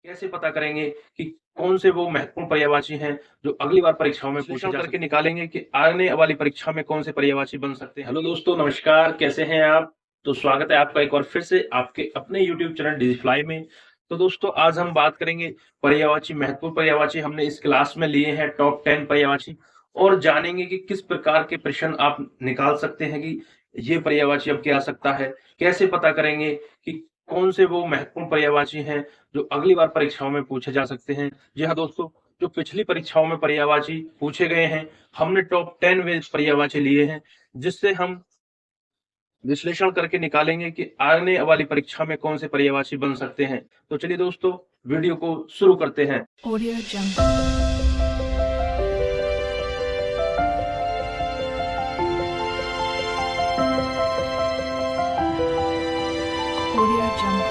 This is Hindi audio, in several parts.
कैसे पता करेंगे कि कौन से वो महत्वपूर्ण पर्यायवाची हैं जो अगली बार परीक्षाओं में पूछे जा करके निकालेंगे कि आने वाली परीक्षा में कौन से पर्यायवाची बन सकते हैं। हेलो दोस्तों, नमस्कार, कैसे हैं आप? तो स्वागत है आपका एक बार फिर से आपके अपने यूट्यूब चैनल डिजिफ्लाई में। तो दोस्तों, आज हम बात करेंगे पर्यायवाची, महत्वपूर्ण पर्यायवाची हमने इस क्लास में लिए हैं टॉप 10 पर्यायवाची, और जानेंगे कि किस प्रकार के प्रश्न आप निकाल सकते हैं कि ये पर्यायवाची अब क्या आ सकता है। कैसे पता करेंगे कि कौन से वो महत्वपूर्ण पर्यायवाची हैं जो अगली बार परीक्षाओं में पूछे जा सकते हैं। जी हाँ दोस्तों, जो पिछली परीक्षाओं में पर्यायवाची पूछे गए हैं, हमने टॉप 10 वे पर्यायवाची लिए हैं, जिससे हम विश्लेषण करके निकालेंगे कि आने वाली परीक्षा में कौन से पर्यायवाची बन सकते हैं। तो चलिए दोस्तों, वीडियो को शुरू करते हैं। Audio Jungle. Audio Jungle.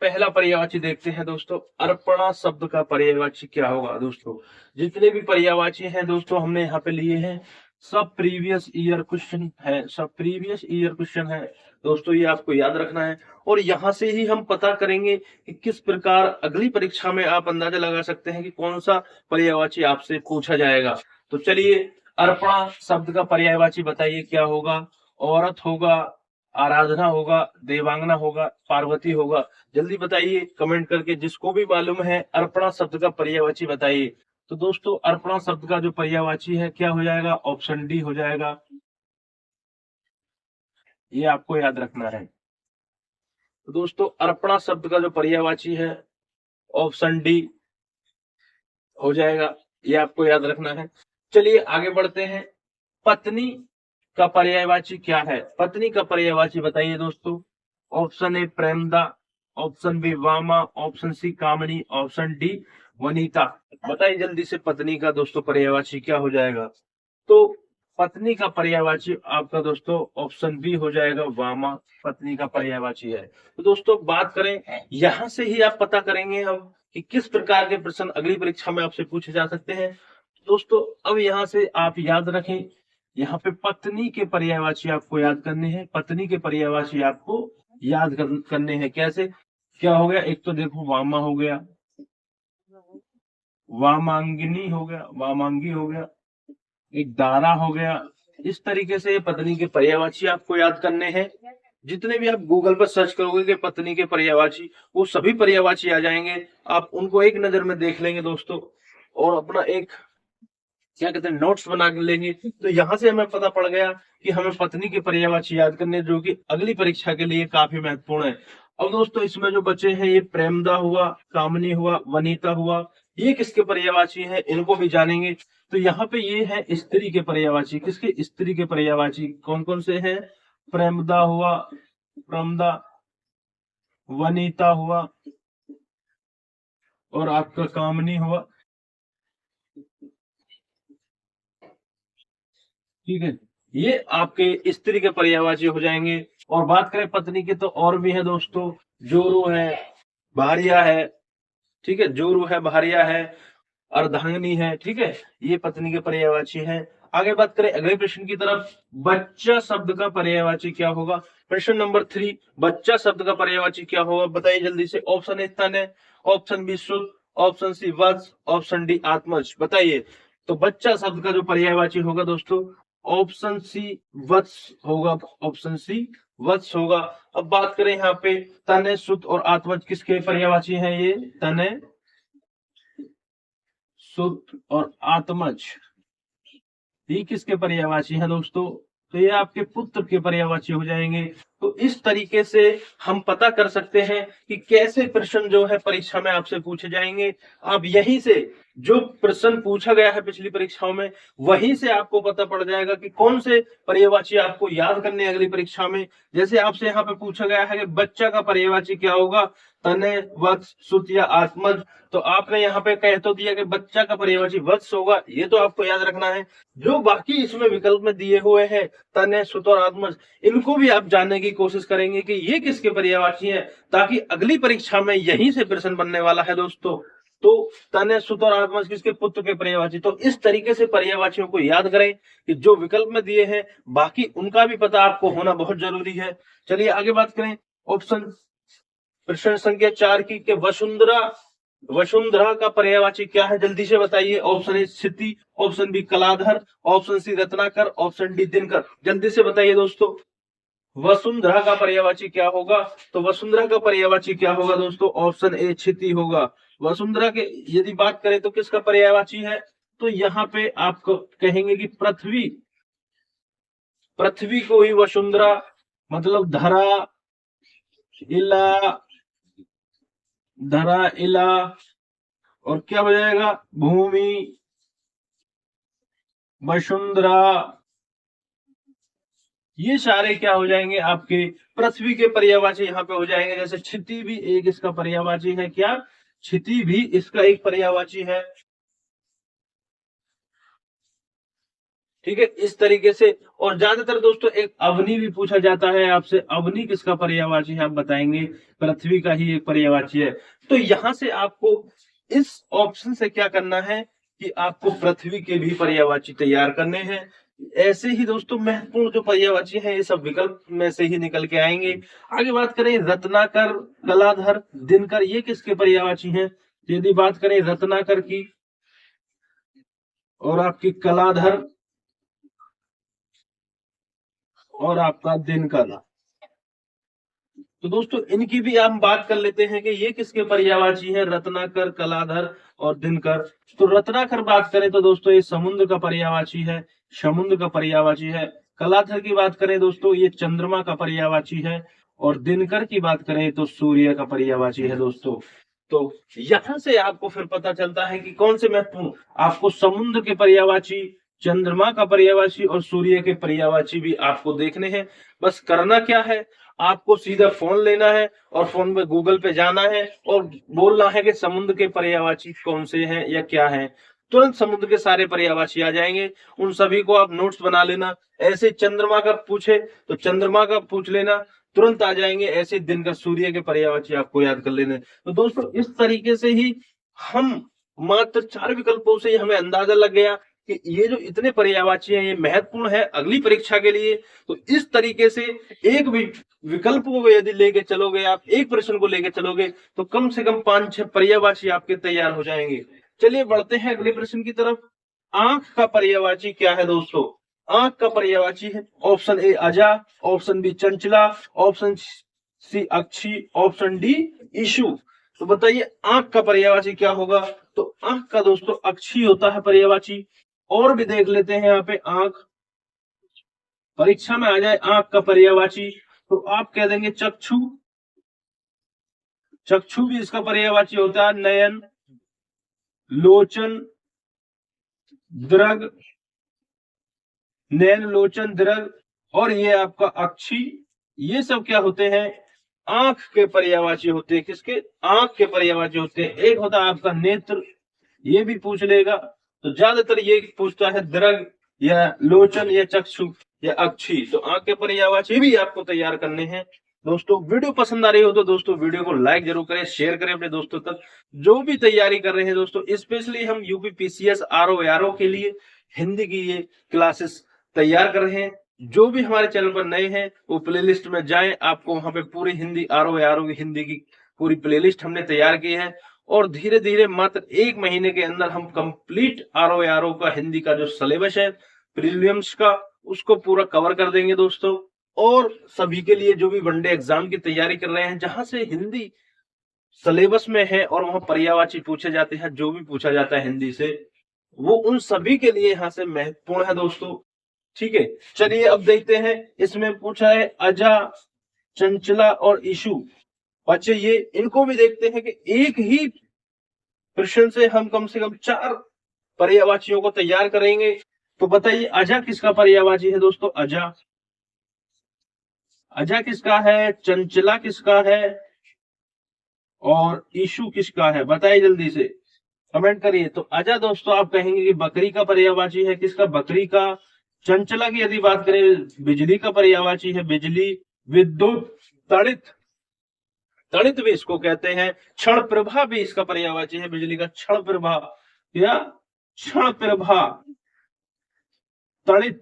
पहला पर्यायवाची देखते हैं दोस्तों, अर्पणा शब्द का पर्यायवाची क्या होगा। दोस्तों, जितने भी पर्यायवाची हैं दोस्तों हमने यहाँ पे लिए हैं, सब प्रीवियस ईयर क्वेश्चन है, सब प्रीवियस ईयर क्वेश्चन है दोस्तों, ये आपको याद रखना है। और यहाँ से ही हम पता करेंगे कि किस प्रकार अगली परीक्षा में आप अंदाजा लगा सकते हैं कि कौन सा पर्यायवाची आपसे पूछा जाएगा। तो चलिए, अर्पणा शब्द का पर्यायवाची बताइए क्या होगा। औरत होगा, आराधना होगा, देवांगना होगा, पार्वती होगा। जल्दी बताइए कमेंट करके, जिसको भी मालूम है अर्पणा शब्द का पर्यायवाची बताइए। तो दोस्तों, अर्पणा शब्द का जो पर्यायवाची है क्या हो जाएगा, ऑप्शन डी हो जाएगा। ये आपको याद रखना है। तो दोस्तों, अर्पणा शब्द का जो पर्यायवाची है ऑप्शन डी हो जाएगा, ये आपको याद रखना है। चलिए आगे बढ़ते हैं। पत्नी का पर्यायवाची क्या है, पत्नी का पर्यायवाची बताइए दोस्तों। ऑप्शन ए प्रेमदा, ऑप्शन बी वामा, ऑप्शन सी कामनी, ऑप्शन डी वनीता। बताइए जल्दी से पत्नी का दोस्तों पर्यायवाची क्या हो जाएगा। तो पत्नी का पर्यायवाची आपका दोस्तों ऑप्शन बी हो जाएगा, वामा पत्नी का पर्यायवाची है। तो दोस्तों बात करें, यहां से ही आप पता करेंगे हम कि किस प्रकार के प्रश्न अगली परीक्षा में आपसे पूछे जा सकते हैं। दोस्तों अब यहाँ से आप याद रखें, यहाँ पे पत्नी के पर्यायवाची आपको याद करने हैं, पत्नी के पर्यायवाची आपको याद करने हैं। कैसे, क्या हो गया, एक तो देखो वामा हो गया, वामांगिनी हो गया, वामांगी हो गया, एक दारा हो गया। इस तरीके से पत्नी के पर्यायवाची आपको याद करने हैं। जितने भी आप गूगल पर सर्च करोगे कि पत्नी के पर्यायवाची, वो सभी पर्यायवाची आ जाएंगे। आप उनको एक नजर में देख लेंगे दोस्तों, और अपना एक क्या कहते हैं नोट्स बना के लेंगे। तो यहाँ से हमें पता पड़ गया कि हमें पत्नी के पर्यायवाची याद करने, जो कि अगली परीक्षा के लिए काफी महत्वपूर्ण है। अब दोस्तों इसमें जो बचे हैं, ये प्रेमदा हुआ, कामनी हुआ, वनीता हुआ, ये किसके पर्यायवाची हैं इनको भी जानेंगे। तो यहाँ पे ये है स्त्री के पर्यायवाची, किसके, स्त्री के पर्यायवाची कौन कौन से हैं। प्रेमदा हुआ, प्रमदा, वनीता हुआ, और आपका कामनी हुआ। ठीक है, ये आपके स्त्री के पर्यायवाची हो जाएंगे। और बात करें पत्नी की तो और भी है दोस्तों, जोरू है, भारिया है, ठीक है, जोरू है, भारिया है, अर्धांगिनी है, ठीक है, ये पत्नी के पर्यायवाची है। आगे बात करें अगले प्रश्न की तरफ, बच्चा शब्द का पर्यायवाची क्या होगा। प्रश्न नंबर 3, बच्चा शब्द का पर्यायवाची क्या होगा, बताइए जल्दी से। ऑप्शन ए स्तन है, ऑप्शन बी शुद्ध, ऑप्शन सी वत्स, ऑप्शन डी आत्मज। बताइए, तो बच्चा शब्द का जो पर्यायवाची होगा दोस्तों, ऑप्शन सी वत्स होगा, ऑप्शन सी वत्स होगा। अब बात करें यहाँ पे तने, सुत और आत्मज किसके पर्यायवाची हैं, ये तने, सुत और आत्मज, ये किसके पर्यायवाची हैं दोस्तों, तो ये आपके पुत्र के पर्यायवाची हो जाएंगे। तो इस तरीके से हम पता कर सकते हैं कि कैसे प्रश्न जो है परीक्षा में आपसे पूछे जाएंगे। अब यहीं से जो प्रश्न पूछा गया है पिछली परीक्षाओं में, वहीं से आपको पता पड़ जाएगा कि कौन से पर्यायवाची आपको याद करने अगली परीक्षा में। जैसे आपसे यहाँ पे पूछा गया है कि बच्चा का पर्यायवाची क्या होगा, तने, वत्स, सुत या आत्मज। तो आपने यहाँ पे कह तो दिया कि बच्चा का पर्यायवाची वत्स होगा, ये तो आपको याद रखना है। जो बाकी इसमें विकल्प में दिए हुए हैं, तने, सुत और आत्मज, इनको भी आप जानने की कोशिश करेंगे कि ये किसके पर्यायवाची हैं, ताकि अगली परीक्षा में यहीं से प्रश्न बनने वाला है दोस्तों। तो तने, सुत और आत्मज किसके, पुत्र के पर्यायवाची। तो इस तरीके से पर्यायवाचियों को याद करें कि जो विकल्प में दिए हैं, बाकी उनका भी पता आपको होना बहुत जरूरी है। चलिए आगे बात करें। ऑप्शन प्रश्न संख्या 4 की, वसुंधरा वसुंधरा का पर्यायवाची क्या है, जल्दी से बताइए। ऑप्शन ए स्थिति, ऑप्शन बी कलाधर, ऑप्शन सी रत्नाकर, ऑप्शन डी दिनकर। जल्दी से बताइए दोस्तों, वसुंधरा का पर्यायवाची क्या होगा। तो वसुंधरा का पर्यायवाची क्या होगा दोस्तों, ऑप्शन ए क्षिति होगा। वसुंधरा के यदि बात करें तो किसका पर्यायवाची है, तो यहाँ पे आपको कहेंगे कि पृथ्वी, पृथ्वी को ही वसुंधरा, मतलब धरा, इला, धरा, इला, और क्या हो जाएगा, भूमि, वसुंधरा, ये सारे क्या हो जाएंगे आपके पृथ्वी के पर्यायवाची यहाँ पे हो जाएंगे। जैसे क्षिति भी एक इसका पर्यायवाची है, क्या, क्षिति भी इसका एक पर्यायवाची है। ठीक है, इस तरीके से। और ज्यादातर दोस्तों एक अवनी भी पूछा जाता है आपसे, अवनी किसका पर्यायवाची है, आप बताएंगे पृथ्वी का ही एक पर्यायवाची है। तो यहां से आपको इस ऑप्शन से क्या करना है कि आपको पृथ्वी के भी पर्यायवाची तैयार करने हैं। ऐसे ही दोस्तों महत्वपूर्ण जो पर्यायवाची हैं ये सब विकल्प में से ही निकल के आएंगे। आगे बात करें रत्नाकर, कलाधर, दिनकर, ये किसके पर्यायवाची हैं। यदि बात करें रत्नाकर की और आपकी कलाधर और आपका दिनकर, तो दोस्तों इनकी भी हम बात कर लेते हैं कि ये किसके पर्यायवाची है, रत्नाकर, कलाधर और दिनकर। तो रत्नाकर बात करें तो दोस्तों ये समुद्र का पर्यायवाची है, समुद्र का पर्यायवाची है। कलाधर की बात करें दोस्तों ये चंद्रमा का पर्यायवाची है, और दिनकर की बात करें तो सूर्य का पर्यायवाची है दोस्तों। तो यहां से आपको फिर पता चलता है कि कौन से महत्वपूर्ण, आपको समुद्र के पर्यायवाची, चंद्रमा का पर्यायवाची और सूर्य के पर्यायवाची भी आपको देखने हैं। बस करना क्या है, आपको सीधा फोन लेना है और फोन में गूगल पे जाना है और बोलना है कि समुद्र के पर्यायवाची कौन से हैं या क्या हैं। तुरंत समुद्र के सारे पर्यायवाची आ जाएंगे, उन सभी को आप नोट्स बना लेना। ऐसे चंद्रमा का पूछे तो चंद्रमा का पूछ लेना, तुरंत आ जाएंगे। ऐसे दिन का सूर्य के पर्यायवाची आपको याद कर लेने। तो दोस्तों इस तरीके से ही हम मात्र 4 विकल्पों से ही हमें अंदाजा लग गया कि ये जो इतने पर्यायवाची हैं ये महत्वपूर्ण है अगली परीक्षा के लिए। तो इस तरीके से एक भी विकल्प को यदि लेके चलोगे, आप एक प्रश्न को लेके चलोगे तो कम से कम 5-6 पर्यायवाची आपके तैयार हो जाएंगे। चलिए बढ़ते हैं अगले प्रश्न की तरफ। आंख का पर्यायवाची क्या है दोस्तों, आंख का पर्यायवाची है ऑप्शन ए अजा, ऑप्शन बी चंचला, ऑप्शन सी अक्षी, ऑप्शन डी ईशु। तो बताइए आंख का पर्यायवाची क्या होगा। तो आंख का दोस्तों अक्षी होता है पर्यायवाची। और भी देख लेते हैं यहाँ पे, आंख परीक्षा में आ जाए आंख का पर्यायवाची तो आप कह देंगे चक्षु, चक्षु भी इसका पर्यायवाची होता है। नयन, लोचन, दृग, नयन, लोचन, दृग, और ये आपका अक्षी, ये सब क्या होते हैं, आंख के पर्यायवाची होते हैं। किसके, आंख के पर्यायवाची होते हैं। एक होता है आपका नेत्र, ये भी पूछ लेगा, तो ज्यादातर ये पूछता है दृग या लोचन या चक्षु या अक्षी। तो आंख के पर्यायवाची भी आपको तैयार करने हैं। दोस्तों वीडियो पसंद आ रही हो तो दोस्तों वीडियो को लाइक जरूर करें, शेयर करें अपने दोस्तों तक। जो भी तैयारी कर रहे हैं दोस्तों, स्पेशली हम यूपी पीसीएस आरओ के लिए हिंदी की ये क्लासेस तैयार कर रहे हैं। जो भी हमारे चैनल पर नए हैं वो प्लेलिस्ट में जाएं, आपको वहां पे पूरी हिंदी आरओ की हिंदी की पूरी प्लेलिस्ट हमने तैयार की है। और धीरे धीरे मात्र 1 महीने के अंदर हम कंप्लीट आरओ का हिंदी का जो सिलेबस है प्रीलिम्स का, उसको पूरा कवर कर देंगे दोस्तों। और सभी के लिए जो भी वनडे एग्जाम की तैयारी कर रहे हैं, जहां से हिंदी सिलेबस में है और वहां पर्यायवाची पूछे जाते हैं, जो भी पूछा जाता है हिंदी से, वो उन सभी के लिए यहाँ से महत्वपूर्ण है दोस्तों। ठीक है, चलिए अब देखते हैं। इसमें पूछा है अजा, चंचला और ईशु। अच्छा, ये इनको भी देखते हैं कि एक ही प्रश्न से हम कम से कम 4 पर्यायवाचियों को तैयार करेंगे। तो बताइए अजा किसका पर्यायवाची है दोस्तों, अजा, अजा किसका है, चंचला किसका है और ईशु किसका है, बताइए जल्दी से कमेंट करिए। तो अजा दोस्तों आप कहेंगे कि बकरी का पर्यायवाची है, किसका, बकरी का। चंचला की यदि बात करें बिजली का पर्यायवाची है, बिजली। विद्युत, तड़ित, तड़ित भी इसको कहते हैं। क्षण प्रभा भी इसका पर्यायवाची है, बिजली का क्षण प्रभा या क्षण प्रभा, तड़ित,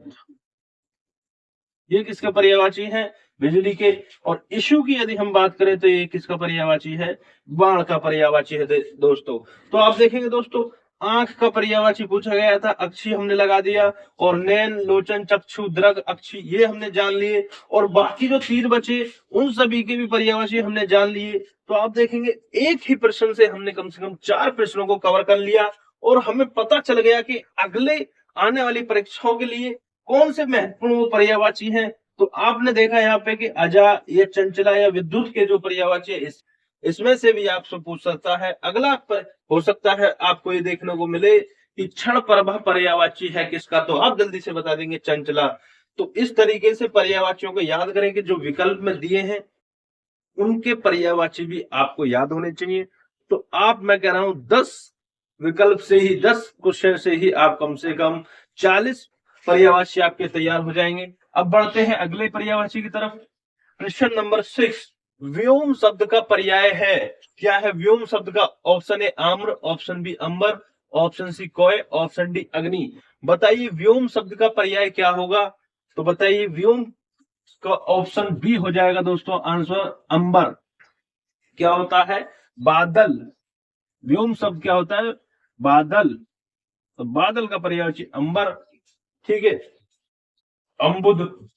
ये किसका पर्यायवाची है? बिजली के। और इशू की यदि हम बात करें तो ये किसका पर्यायवाची है? बाण का पर्यायवाची है दोस्तों। तो आप देखेंगे दोस्तों, आंख का पर्यायवाची पूछा गया था, अक्षी हमने लगा दिया, और नैन, लोचन, चक्षु, दृग, अक्षी ये हमने जान लिए, और बाकी जो 3 बचे उन सभी के भी पर्यायवाची हमने जान लिए। तो आप देखेंगे एक ही प्रश्न से हमने कम से कम 4 प्रश्नों को कवर कर लिया, और हमें पता चल गया कि अगले आने वाली परीक्षाओं के लिए कौन से महत्वपूर्ण पर्यायवाची हैं। तो आपने देखा यहाँ पे कि अजा, या चंचला, या विद्युत के जो पर्यायवाची है इसमें से भी आपसे पूछ सकता है। अगला पर हो सकता है आपको ये देखने को मिले कि क्षण प्रभा पर्यायवाची है किसका, तो आप जल्दी से बता देंगे चंचला। तो इस तरीके से पर्यायवाचियों को याद करें कि जो विकल्प में दिए हैं उनके पर्यायवाची भी आपको याद होने चाहिए। तो आप, मैं कह रहा हूं 10 विकल्प से ही, 10 क्वेश्चन से ही आप कम से कम 40 पर्यायवाची आपके तैयार हो जाएंगे। अब बढ़ते हैं अगले पर्यायवाची की तरफ। प्रश्न नंबर 6, व्योम शब्द का पर्याय है। क्या है व्योम शब्द का? ऑप्शन ए आम्र, ऑप्शन बी अंबर, ऑप्शन सी कोय, ऑप्शन डी अग्नि। बताइए व्योम शब्द का पर्याय क्या होगा? तो बताइए व्योम का ऑप्शन बी हो जाएगा दोस्तों आंसर, अंबर। क्या होता है? बादल। व्योम शब्द क्या होता है? बादल। तो बादल का पर्यायवाची अंबर। ठीक है। अम्बुद,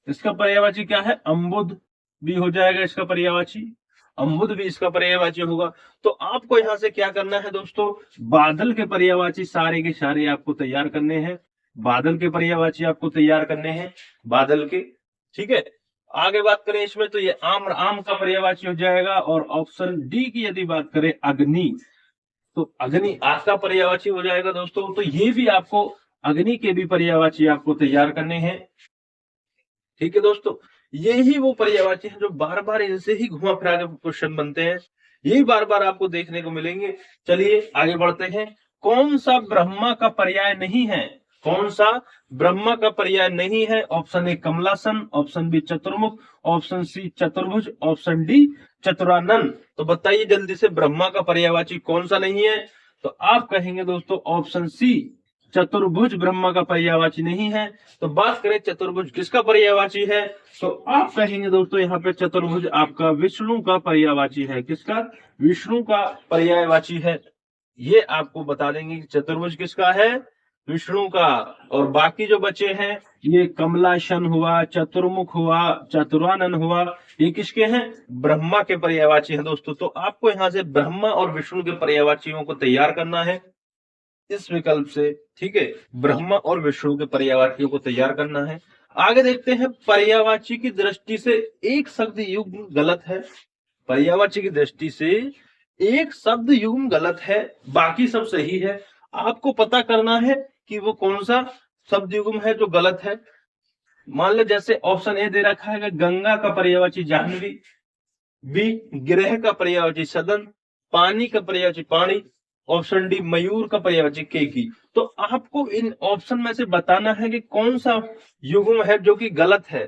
इसका पर्यायवाची क्या है? अम्बुद भी हो जाएगा इसका पर्यायवाची, अम्बुद भी इसका पर्यायवाची होगा। तो आपको यहां से क्या करना है दोस्तों? बादल के पर्यायवाची सारे के सारे आपको तैयार करने हैं। बादल के पर्यायवाची आपको तैयार करने हैं, बादल के। ठीक है। आगे बात करें इसमें तो ये आम्र, आम का पर्यायवाची हो जाएगा। और ऑप्शन डी की यदि बात करें अग्नि, तो अग्नि आग का पर्यायवाची हो जाएगा दोस्तों। तो ये भी आपको अग्नि के भी पर्यायवाची आपको तैयार करने हैं। ठीक है दोस्तों, यही वो पर्यायवाची है जो बार बार इनसे ही घुमा फिरा के क्वेश्चन बनते हैं, यही बार बार आपको देखने को मिलेंगे। चलिए आगे बढ़ते हैं। कौन सा ब्रह्मा का पर्याय नहीं है? कौन सा ब्रह्मा का पर्याय नहीं है? ऑप्शन ए कमलासन, ऑप्शन बी चतुर्मुख, ऑप्शन सी चतुर्भुज, ऑप्शन डी चतुरानन। तो बताइए जल्दी से ब्रह्मा का पर्यायवाची कौन सा नहीं है? तो आप कहेंगे दोस्तों ऑप्शन सी चतुर्भुज ब्रह्मा का पर्यायवाची नहीं है। तो बात करें चतुर्भुज किसका पर्यायवाची है, तो आप कहेंगे दोस्तों यहाँ पे चतुर्भुज आपका विष्णु का पर्यायवाची है। किसका? विष्णु का पर्यायवाची है। ये आपको बता देंगे कि चतुर्भुज किसका है? विष्णु का। और बाकी जो बचे हैं ये कमलासन हुआ, चतुर्मुख हुआ, चतुरानन हुआ, ये किसके हैं? ब्रह्मा के पर्यायवाची हैं दोस्तों। तो आपको यहाँ से ब्रह्मा और विष्णु के पर्यायवाचियों को तैयार करना है इस विकल्प से। ठीक है, ब्रह्मा और विष्णु के पर्यायवाचियों को तैयार करना है। आगे देखते हैं, पर्यायवाची की दृष्टि से एक शब्द युग्म गलत है। पर्यायवाची की दृष्टि से एक शब्द युग्म गलत है, बाकी सब सही है। आपको पता करना है कि वो कौन सा शब्द युग्म है जो गलत है। मान लो जैसे ऑप्शन ए दे रखा है कि गंगा का पर्यायवाची जाह्नवी, बी ग्रह का पर्यायवाची सदन, पानी का पर्यायवाची पानी, ऑप्शन डी मयूर का पर्यायवाची केकी। तो आपको इन ऑप्शन में से बताना है कि कौन सा युग्म है जो कि गलत है।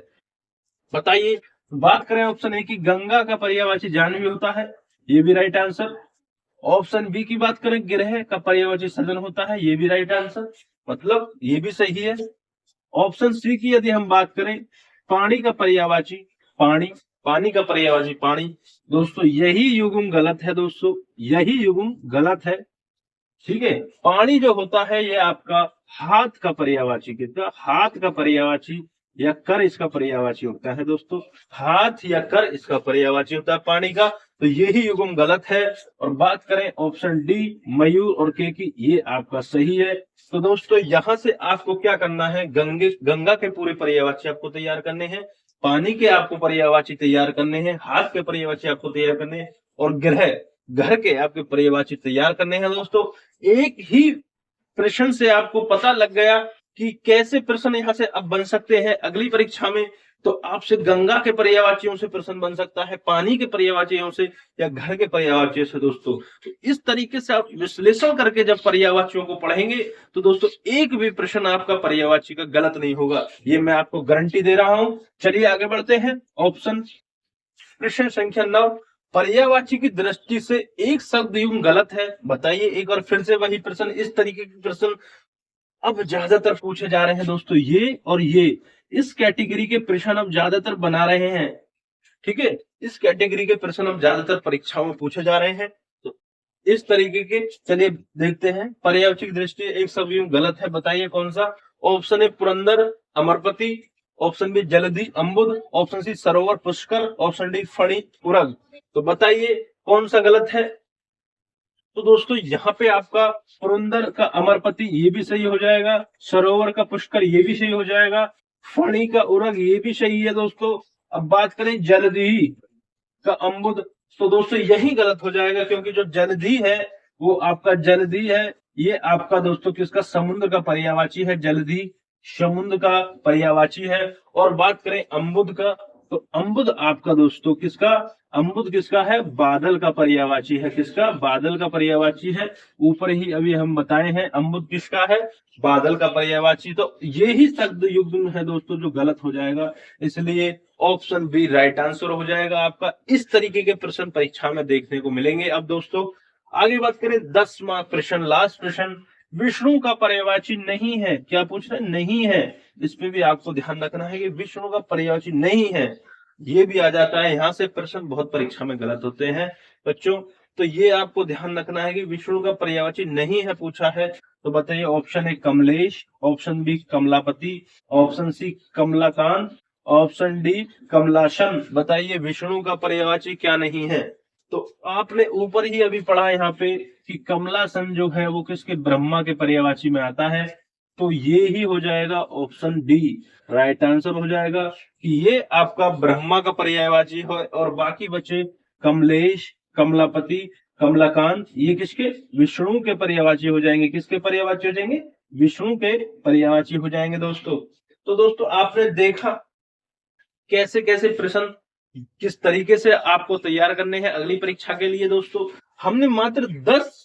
बताइए। बात करें ऑप्शन ए की गंगा का पर्यायवाची जाह्नवी होता है, ये भी राइट आंसर। ऑप्शन बी की बात करें ग्रह का पर्यायवाची सदन होता है, ये भी राइट आंसर, मतलब ये भी सही है। ऑप्शन सी की यदि हम बात करें पानी का पर्यायवाची पानी, पानी का पर्यायवाची पानी, दोस्तों यही युग्म गलत है दोस्तों, यही युग्म गलत है। ठीक है, पानी जो होता है ये आपका हाथ का पर्यायवाची, किसका? हाथ का पर्यायवाची या कर इसका पर्यायवाची होता है दोस्तों। हाथ या कर इसका पर्यायवाची होता है पानी का। तो यही युग्म गलत है। और बात करें ऑप्शन डी मयूर और के की, ये आपका सही है। तो दोस्तों यहाँ से आपको क्या करना है, गंगा के पूरे पर्यायवाची आपको तैयार करने हैं, पानी के आपको पर्यायवाची तैयार करने हैं, हाथ के पर्यायवाची आपको तैयार करने हैं, और घर के आपके पर्यायवाची तैयार करने हैं दोस्तों। एक ही प्रश्न से आपको पता लग गया कि कैसे प्रश्न यहाँ से अब बन सकते हैं अगली परीक्षा में। तो आपसे गंगा के पर्यायवाचियों से प्रश्न बन सकता है, पानी के पर्यायवाचियों से, या घर के पर्यायवाचियों से दोस्तों। तो इस तरीके से आप विश्लेषण करके जब पर्यायवाचियों को पढ़ेंगे तो दोस्तों एक भी प्रश्न आपका पर्यायवाची का गलत नहीं होगा, ये मैं आपको गारंटी दे रहा हूं। चलिए आगे बढ़ते हैं। ऑप्शन प्रश्न संख्या 9, पर्यायवाची की दृष्टि से एक शब्द युग्म गलत है। बताइए एक बार फिर से वही प्रश्न, इस तरीके के प्रश्न अब ज्यादातर पूछे जा रहे हैं दोस्तों। ये और ये इस कैटेगरी के प्रश्न अब ज्यादातर बना रहे हैं। ठीक है, इस कैटेगरी के प्रश्न अब ज्यादातर परीक्षाओं में पूछे जा रहे हैं। तो इस तरीके के चलिए देखते हैं। पर्यायवाची दृष्टि एक शब्द यूं गलत है, बताइए कौन सा। ऑप्शन ए पुरंदर अमरपति, ऑप्शन बी जलधि अम्बुद, ऑप्शन सी सरोवर पुष्कर, ऑप्शन डी फणी उरग। तो बताइए कौन सा गलत है। तो दोस्तों यहाँ पे आपका पुरंदर का अमरपति ये भी सही हो जाएगा, सरोवर का पुष्कर ये भी सही हो जाएगा, फणी का उरग ये भी सही है दोस्तों। अब बात करें जलधि का अम्बुद, तो दोस्तों यही गलत हो जाएगा, क्योंकि जो जलधि है वो आपका जलधि है, ये आपका दोस्तों किसका, समुद्र का पर्यायवाची है। जलधि समुद्र का पर्यायवाची है। और बात करें अम्बुद का, तो अम्बुद आपका दोस्तों किसका, अम्बुद किसका है, बादल का पर्यायवाची है। किसका, बादल का पर्यायवाची है। ऊपर ही अभी हम बताए हैं अम्बुद किसका है, बादल का पर्यायवाची। तो ये ही शब्द युग्म है दोस्तों जो गलत हो जाएगा, इसलिए ऑप्शन बी राइट आंसर हो जाएगा आपका। इस तरीके के प्रश्न परीक्षा में देखने को मिलेंगे। अब दोस्तों आगे बात करें 10वां प्रश्न, लास्ट प्रश्न। विष्णु का पर्यायवाची नहीं है, क्या पूछ रहे हैं, नहीं है। इस पे भी आपको ध्यान रखना है कि विष्णु का पर्यायवाची नहीं है, ये भी आ जाता है। यहाँ से प्रश्न बहुत परीक्षा में गलत होते हैं बच्चों, तो ये आपको ध्यान रखना है कि विष्णु का पर्यायवाची नहीं है पूछा है। तो बताइए ऑप्शन ए कमलेश, ऑप्शन बी कमलापति, ऑप्शन सी कमलाकांत, ऑप्शन डी कमलासन। बताइए विष्णु का पर्यायवाची क्या नहीं है। तो आपने ऊपर ही अभी पढ़ा यहाँ पे कि कमलासन जो है वो किसके, ब्रह्मा के पर्यायवाची में आता है। तो ये ही हो जाएगा ऑप्शन डी राइट आंसर हो जाएगा कि ये आपका ब्रह्मा का पर्यायवाची है। और बाकी बचे कमलेश, कमलापति, कमलाकांत, ये किसके, विष्णु के पर्यायवाची हो जाएंगे। किसके पर्यायवाची हो जाएंगे, विष्णु के पर्यायवाची हो जाएंगे दोस्तों। तो दोस्तों आपने देखा कैसे कैसे प्रश्न किस तरीके से आपको तैयार करने हैं अगली परीक्षा के लिए। दोस्तों हमने मात्र 10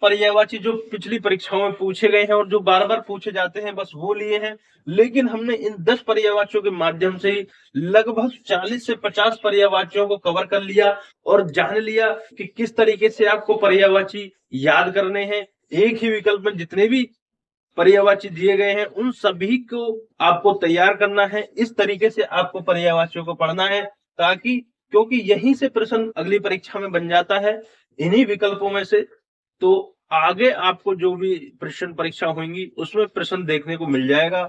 पर्यायवाची जो पिछली परीक्षाओं में पूछे गए हैं और जो बार बार पूछे जाते हैं बस वो लिए हैं, लेकिन हमने इन 10 पर्यायवाचियों के माध्यम से लगभग 40 से 50 पर्यायवाचियों को कवर कर लिया और जान लिया कि किस तरीके से आपको पर्यायवाची याद करने हैं। एक ही विकल्प में जितने भी पर्यायवाची दिए गए हैं उन सभी को आपको तैयार करना है। इस तरीके से आपको पर्यायवाचियों को पढ़ना है, ताकि क्योंकि यहीं से प्रश्न अगली परीक्षा में बन जाता है इन्हीं विकल्पों में से। तो आगे आपको जो भी प्रश्न परीक्षा होंगी उसमें प्रश्न देखने को मिल जाएगा।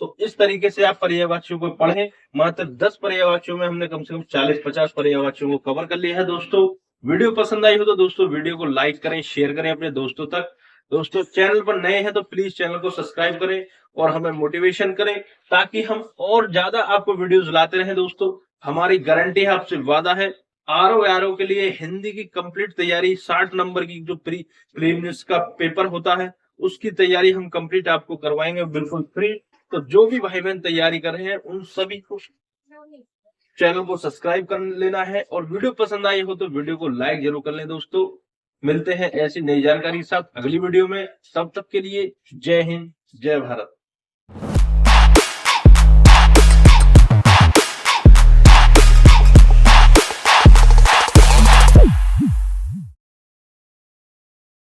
तो इस तरीके से आप पर्यायवाचियों को पढ़ें। मात्र 10 पर्यायवाचियों में हमने कम से कम 40-50 पर्यायवाचियों को कवर कर लिया है। दोस्तों वीडियो पसंद आई हो तो दोस्तों वीडियो को लाइक करें, शेयर करें अपने दोस्तों तक। दोस्तों चैनल पर नए हैं तो प्लीज चैनल को सब्सक्राइब करें और हमें मोटिवेशन करें, ताकि हम और ज्यादा आपको वीडियोस लाते रहें। दोस्तों हमारी गारंटी है, आपसे वादा है, आरओ के लिए हिंदी की कंप्लीट तैयारी 60 नंबर की जो प्रीलिम्स का पेपर होता है उसकी तैयारी हम कंप्लीट आपको करवाएंगे बिल्कुल फ्री। तो जो भी भाई बहन तैयारी कर रहे हैं उन सभी को चैनल को सब्सक्राइब कर लेना है, और वीडियो पसंद आई हो तो वीडियो को लाइक जरूर कर लें। दोस्तों मिलते हैं ऐसी नई जानकारी के साथ अगली वीडियो में, तब तक के लिए जय हिंद जय भारत।